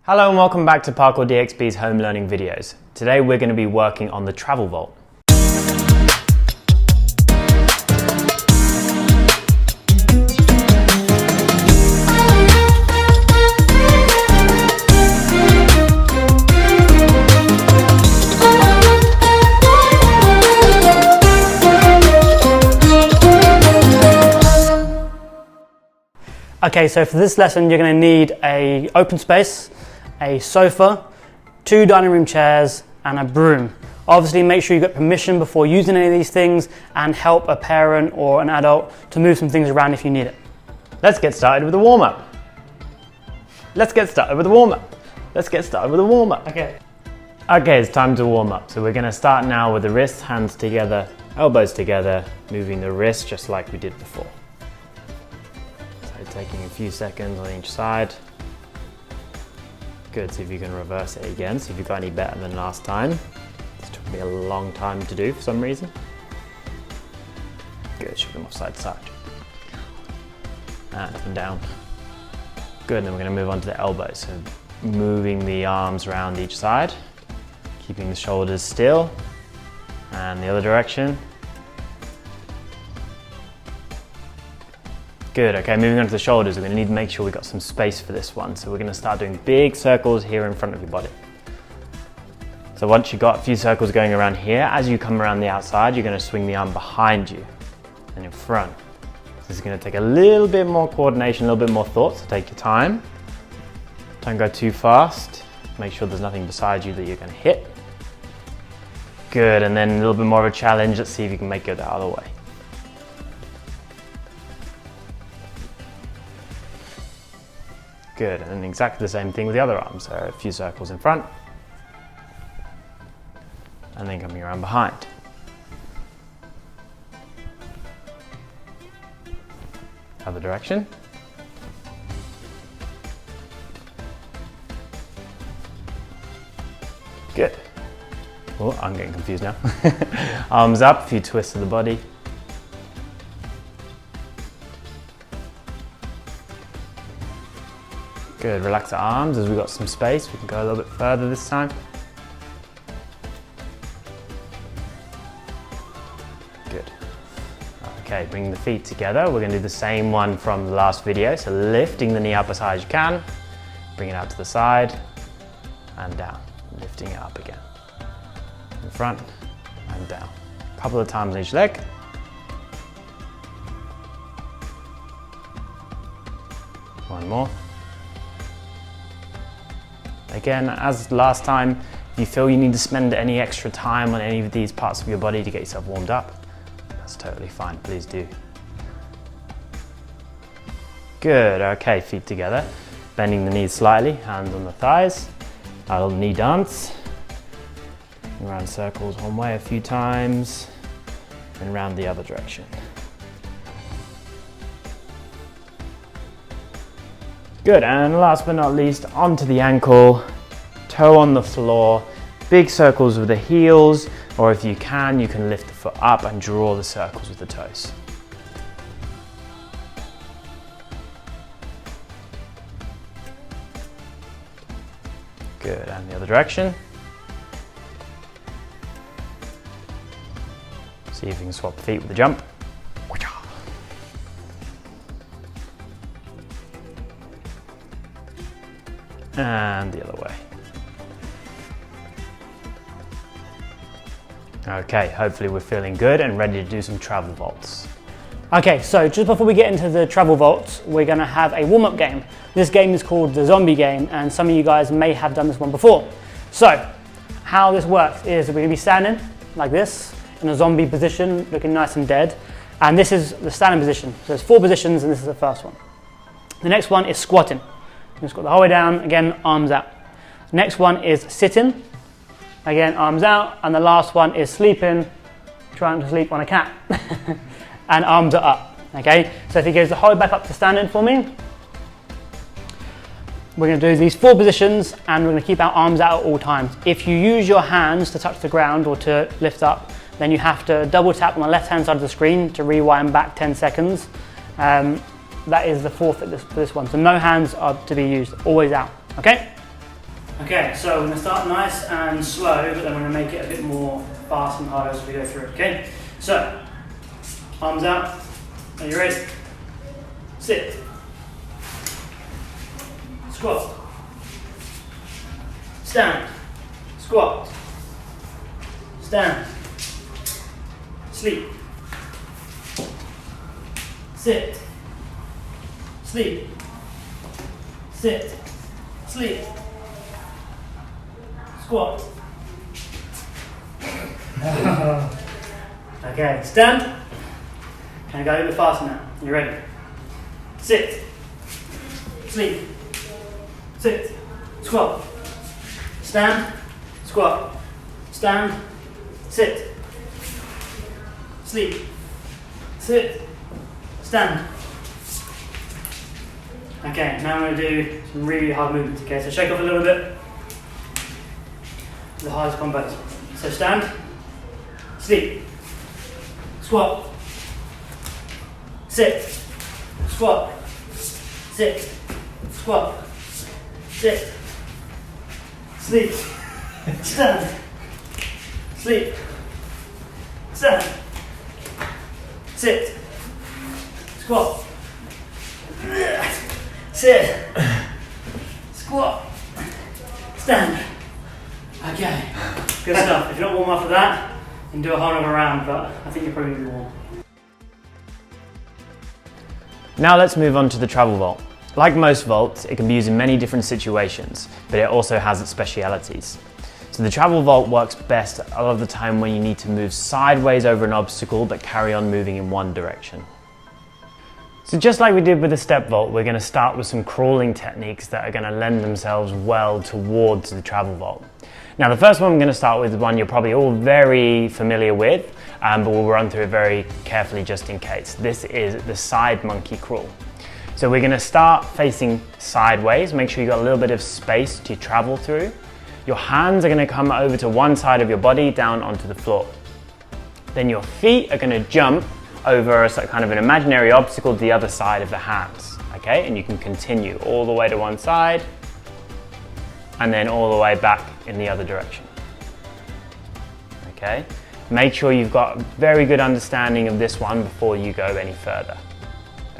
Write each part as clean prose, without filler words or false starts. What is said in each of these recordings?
Hello and welcome back to Parkour DXB's home learning videos. Today we're going to be working on the travel vault. Okay, so for this lesson you're going to need an open space, a sofa, 2 dining room chairs and a broom. Obviously make sure you get permission before using any of these things and help a parent or an adult to move some things around if you need it. Let's get started with the warm-up. Okay, it's time to warm up. So we're going to start now with the wrists, hands together, elbows together, moving the wrist just like we did before. So taking a few seconds on each side. Good, see if you can reverse it again, see if you got any better than last time. This took me a long time to do for some reason. Good, shift them off side to side. And up and down. Good, and then we're going to move on to the elbows. So moving the arms around each side, keeping the shoulders still, and the other direction. Good, okay, moving on to the shoulders, we're going to need to make sure we've got some space for this one. So we're going to start doing big circles here in front of your body. So once you've got a few circles going around here, as you come around the outside, you're going to swing the arm behind you and in front. This is going to take a little bit more coordination, a little bit more thought, so take your time. Don't go too fast. Make sure there's nothing beside you that you're going to hit. Good, and then a little bit more of a challenge. Let's see if you can make it the other way. Good, and then exactly the same thing with the other arm. So a few circles in front, and then coming around behind. Other direction. Good. Oh, I'm getting confused now. Arms up, a few twists of the body. Good, relax the arms as we've got some space. We can go a little bit further this time. Good. Okay, bring the feet together. We're going to do the same one from the last video. So lifting the knee up as high as you can. Bring it out to the side and down. Lifting it up again. In front and down. A couple of times on each leg. One more. Again, as last time, if you feel you need to spend any extra time on any of these parts of your body to get yourself warmed up, that's totally fine, please do. Good, okay, feet together. Bending the knees slightly, hands on the thighs. A little knee dance. Around circles one way a few times, and round the other direction. Good, and last but not least, onto the ankle, toe on the floor, big circles with the heels, or if you can lift the foot up and draw the circles with the toes. Good, and the other direction. See if you can swap feet with the jump. And the other way. Okay, hopefully we're feeling good and ready to do some travel vaults. Okay, so just before we get into the travel vaults, we're going to have a warm-up game. This game is called the zombie game, and some of you guys may have done this one before. So, how this works is we're going to be standing like this, in a zombie position, looking nice and dead. And this is the standing position. So there's 4 positions, and this is the first one. The next one is squatting. Just got the whole way down, again, arms out. Next one is sitting, again, arms out. And the last one is sleeping, trying to sleep on a cat. And arms are up, okay? So if he goes the whole way back up to standing for me, we're going to do these 4 positions and we're going to keep our arms out at all times. If you use your hands to touch the ground or to lift up, then you have to double tap on the left-hand side of the screen to rewind back 10 seconds. That is the forfeit for this one. So no hands are to be used, always out, okay? Okay, so we're going to start nice and slow, but then we're going to make it a bit more fast and harder as we go through, okay? So, arms out. Are you ready? Sit. Squat. Stand. Squat. Stand. Sleep. Sit. Sleep. Sit. Sleep. Squat. Okay, stand. Can I go a little bit faster now? You ready? Sit. Sleep. Sit. Squat. Stand. Squat. Stand. Sit. Sleep. Sit. Stand. Okay, now I'm going to do some really hard movements. Okay, so shake off a little bit. The hardest combos. So stand. Sleep. Squat. Sit. Squat. Sit. Squat. Sit. Sleep. Stand. Sleep. Stand. Sit. Squat. Sit. Squat. Stand. Okay. Good stuff. If you're not warm up for that, you can do a whole other round, but I think you're probably going to be warm. Now let's move on to the travel vault. Like most vaults, it can be used in many different situations, but it also has its specialities. So the travel vault works best a lot of the time when you need to move sideways over an obstacle but carry on moving in one direction. So just like we did with the step vault, we're going to start with some crawling techniques that are going to lend themselves well towards the travel vault. Now the first one I'm going to start with is one you're probably all very familiar with, but we'll run through it very carefully just in case. This is the side monkey crawl. So we're going to start facing sideways. Make sure you've got a little bit of space to travel through. Your hands are going to come over to one side of your body, down onto the floor. Then your feet are going to jump over a kind of an imaginary obstacle to the other side of the hands. Okay, and you can continue all the way to one side and then all the way back in the other direction. Okay, make sure you've got a very good understanding of this one before you go any further.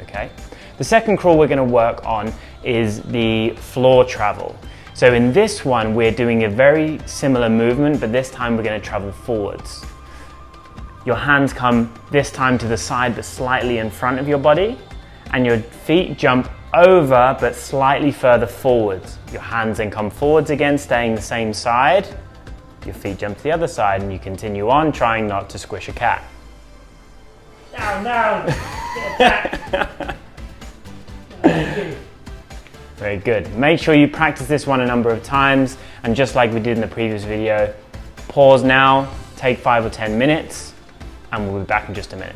Okay, the second crawl we're going to work on is the floor travel. So in this one, we're doing a very similar movement, but this time we're going to travel forwards. Your hands come this time to the side, but slightly in front of your body, and your feet jump over, but slightly further forwards. Your hands then come forwards again, staying the same side. Your feet jump to the other side, and you continue on, trying not to squish a cat. Down, down, get back. Very good. Make sure you practice this one a number of times, and just like we did in the previous video, pause now, take 5 or 10 minutes, and we'll be back in just a minute.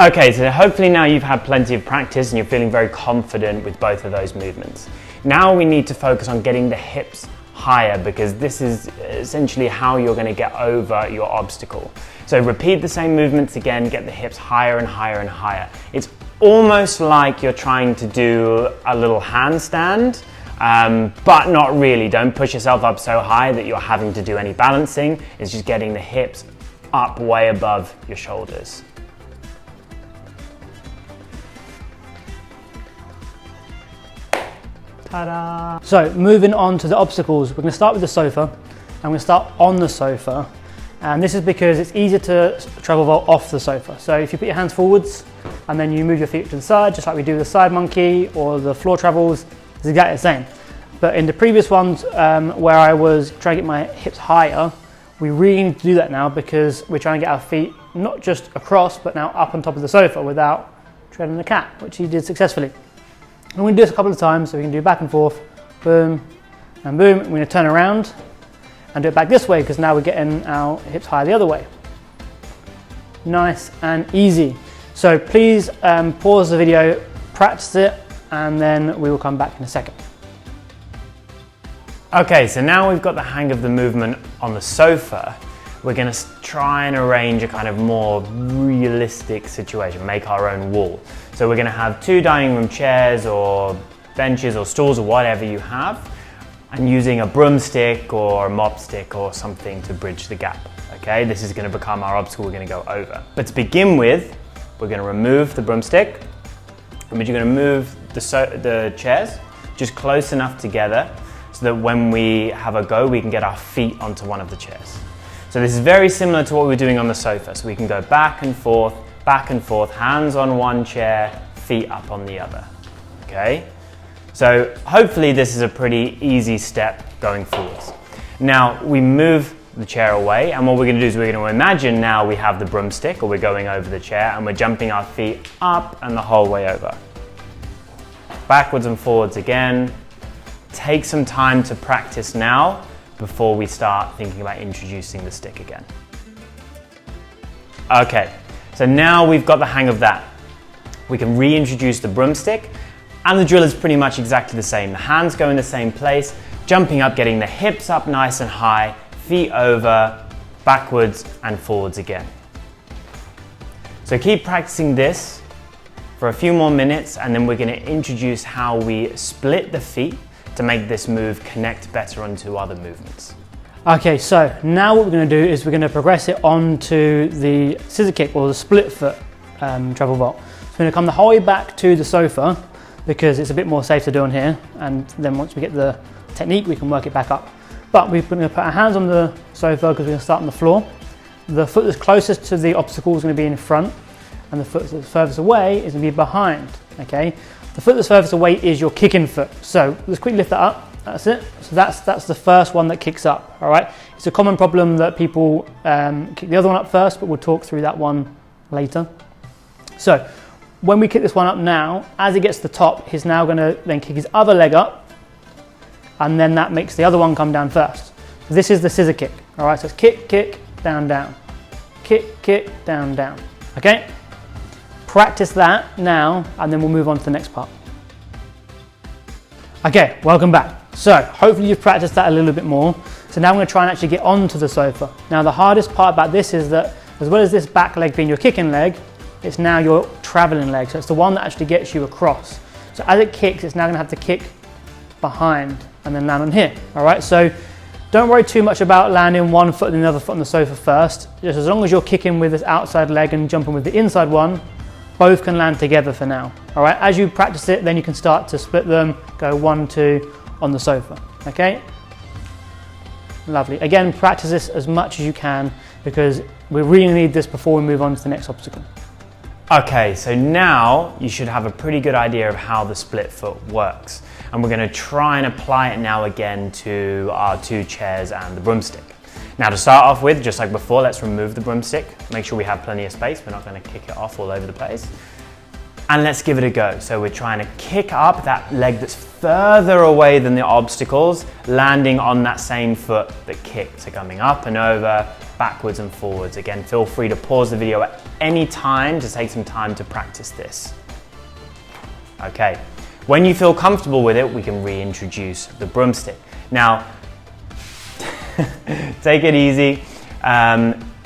Okay, so hopefully now you've had plenty of practice and you're feeling very confident with both of those movements. Now we need to focus on getting the hips higher, because this is essentially how you're going to get over your obstacle. So repeat the same movements again, get the hips higher and higher and higher. It's almost like you're trying to do a little handstand, but not really. Don't push yourself up so high that you're having to do any balancing. It's just getting the hips up way above your shoulders. Ta-da! So moving on to the obstacles, we're going to start with the sofa. I'm going to start on the sofa, and this is because it's easier to travel vault off the sofa. So if you put your hands forwards and then you move your feet to the side, just like we do with the side monkey or the floor travels, it's exactly the same. But in the previous ones where I was trying to get my hips higher, we really need to do that now, because we're trying to get our feet not just across but now up on top of the sofa without treading the cat, which he did successfully. I'm going to do this a couple of times so we can do back and forth, boom and boom. I'm going to turn around and do it back this way, because now we're getting our hips higher the other way. Nice and easy. So please pause the video, practice it, and then we will come back in a second. Okay, so now we've got the hang of the movement on the sofa, we're going to try and arrange a kind of more realistic situation, make our own wall. So we're going to have 2 dining room chairs or benches or stools or whatever you have, and using a broomstick or a mop stick or something to bridge the gap. Okay, this is going to become our obstacle we're going to go over. But to begin with, we're going to remove the broomstick, and we're going to move the chairs just close enough together so that when we have a go, we can get our feet onto one of the chairs. So this is very similar to what we were doing on the sofa. So we can go back and forth, hands on one chair, feet up on the other. Okay? So hopefully this is a pretty easy step going forwards. Now we move the chair away, and what we're going to do is we're going to imagine now we have the broomstick, or we're going over the chair and we're jumping our feet up and the whole way over. Backwards and forwards again. Take some time to practice now before we start thinking about introducing the stick again. Okay, so now we've got the hang of that. We can reintroduce the broomstick, and the drill is pretty much exactly the same. The hands go in the same place, jumping up, getting the hips up nice and high, feet over, backwards and forwards again. So keep practicing this for a few more minutes, and then we're going to introduce how we split the feet to make this move connect better onto other movements. Okay, so now what we're going to do is we're going to progress it onto the scissor kick or the split foot treble vault. So we're going to come the whole way back to the sofa because it's a bit more safe to do on here, and then once we get the technique we can work it back up. But we're going to put our hands on the sofa because we're going to start on the floor. The foot that's closest to the obstacle is going to be in front, and the foot that's furthest away is going to be behind. Okay, the foot that's furthest away is your kicking foot. So let's quickly lift that up. That's it. So that's the first one that kicks up. All right. It's a common problem that people kick the other one up first, but we'll talk through that one later. So when we kick this one up now, as he gets to the top, he's now going to then kick his other leg up, and then that makes the other one come down first. So this is the scissor kick. All right. So it's kick, kick, down, down, kick, kick, down, down. Okay. Practice that now, and then we'll move on to the next part. Okay, welcome back. So hopefully you've practiced that a little bit more. So now I'm going to try and actually get onto the sofa. Now the hardest part about this is that as well as this back leg being your kicking leg, it's now your traveling leg. So it's the one that actually gets you across. So as it kicks, it's now going to have to kick behind and then land on here. All right, so don't worry too much about landing one foot and the other foot on the sofa first. Just as long as you're kicking with this outside leg and jumping with the inside one, both can land together for now. All right, as you practice it, then you can start to split them, go 1, 2 on the sofa, okay? Lovely. Again, practice this as much as you can because we really need this before we move on to the next obstacle. Okay, so now you should have a pretty good idea of how the split foot works. And we're going to try and apply it now again to our 2 chairs and the broomstick. Now to start off with, just like before, let's remove the broomstick. Make sure we have plenty of space. We're not going to kick it off all over the place. And let's give it a go. So we're trying to kick up that leg that's further away than the obstacles, landing on that same foot that kicked. So coming up and over, backwards and forwards. Again, feel free to pause the video at any time to take some time to practice this. Okay, when you feel comfortable with it, we can reintroduce the broomstick. Now, take it easy.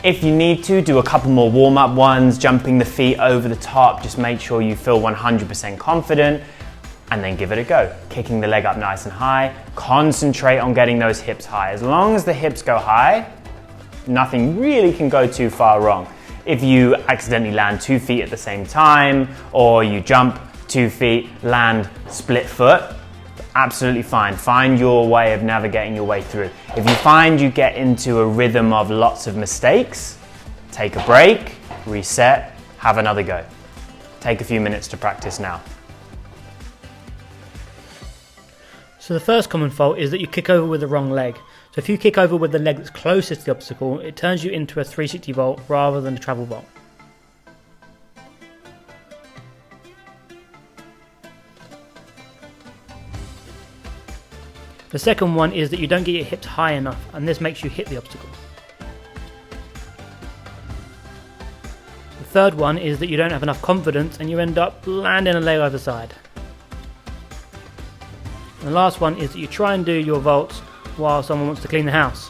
If you need to, do a couple more warm-up ones, jumping the feet over the top. Just make sure you feel 100% confident and then give it a go. Kicking the leg up nice and high. Concentrate on getting those hips high. As long as the hips go high, nothing really can go too far wrong. If you accidentally land 2 feet at the same time, or you jump 2 feet, land split foot, absolutely fine. Find your way of navigating your way through. If you find you get into a rhythm of lots of mistakes, take a break, reset, have another go. Take a few minutes to practice now. So the first common fault is that you kick over with the wrong leg. So if you kick over with the leg that's closest to the obstacle, it turns you into a 360 vault rather than a travel vault. The second one is that you don't get your hips high enough, and this makes you hit the obstacle. The third one is that you don't have enough confidence and you end up landing a leg either side. And the last one is that you try and do your vaults while someone wants to clean the house.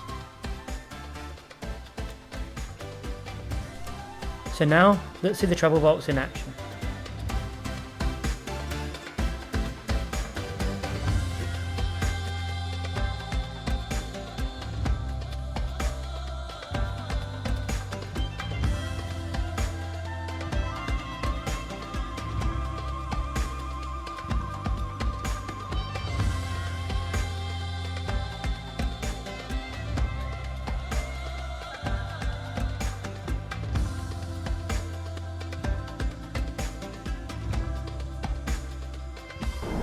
So now, let's see the travel vaults in action.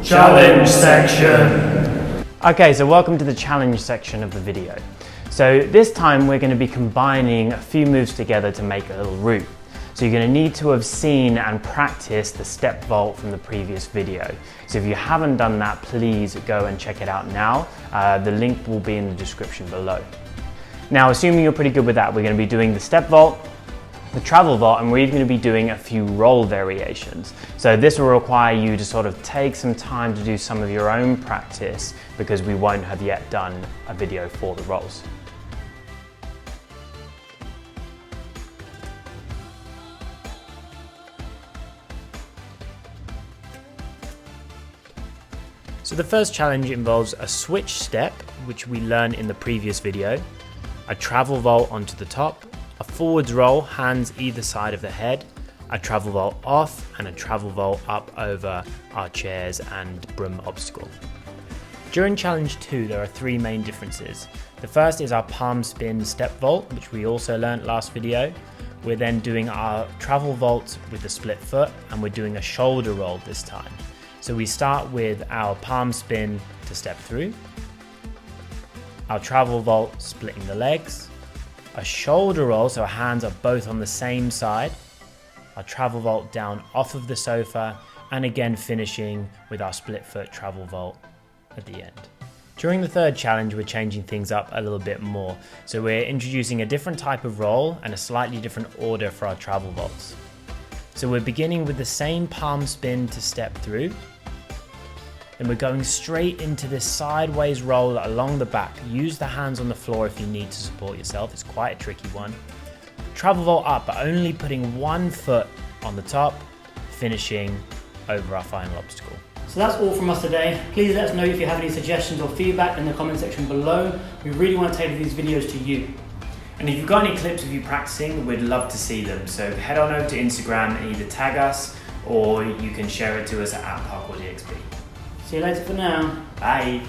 Challenge section. Okay, so welcome to the challenge section of the video. So this time we're going to be combining a few moves together to make a little route. So you're going to need to have seen and practiced the step vault from the previous video. So if you haven't done that, please go and check it out now. The link will be in the description below. Now, assuming you're pretty good with that, we're going to be doing the step vault, the travel vault, and we're even going to be doing a few roll variations. So this will require you to sort of take some time to do some of your own practice because we won't have yet done a video for the rolls. So the first challenge involves a switch step, which we learned in the previous video, a travel vault onto the top, a forwards roll, hands either side of the head, a travel vault off, and a travel vault up over our chairs and broom obstacle. During challenge 2, there are 3 main differences. The first is our palm spin step vault, which we also learnt last video. We're then doing our travel vault with the split foot, and we're doing a shoulder roll this time. So we start with our palm spin to step through, our travel vault splitting the legs, a shoulder roll, so our hands are both on the same side, our travel vault down off of the sofa, and again finishing with our split foot travel vault at the end. During the third challenge, we're changing things up a little bit more. So we're introducing a different type of roll and a slightly different order for our travel vaults. So we're beginning with the same palm spin to step through. Then we're going straight into this sideways roll along the back. Use the hands on the floor if you need to support yourself. It's quite a tricky one. Travel vault up, but only putting one foot on the top, finishing over our final obstacle. So that's all from us today. Please let us know if you have any suggestions or feedback in the comment section below. We really want to tailor these videos to you. And if you've got any clips of you practicing, we'd love to see them. So head on over to Instagram and either tag us or you can share it to us at Parkour DXB. See you later for now. Bye.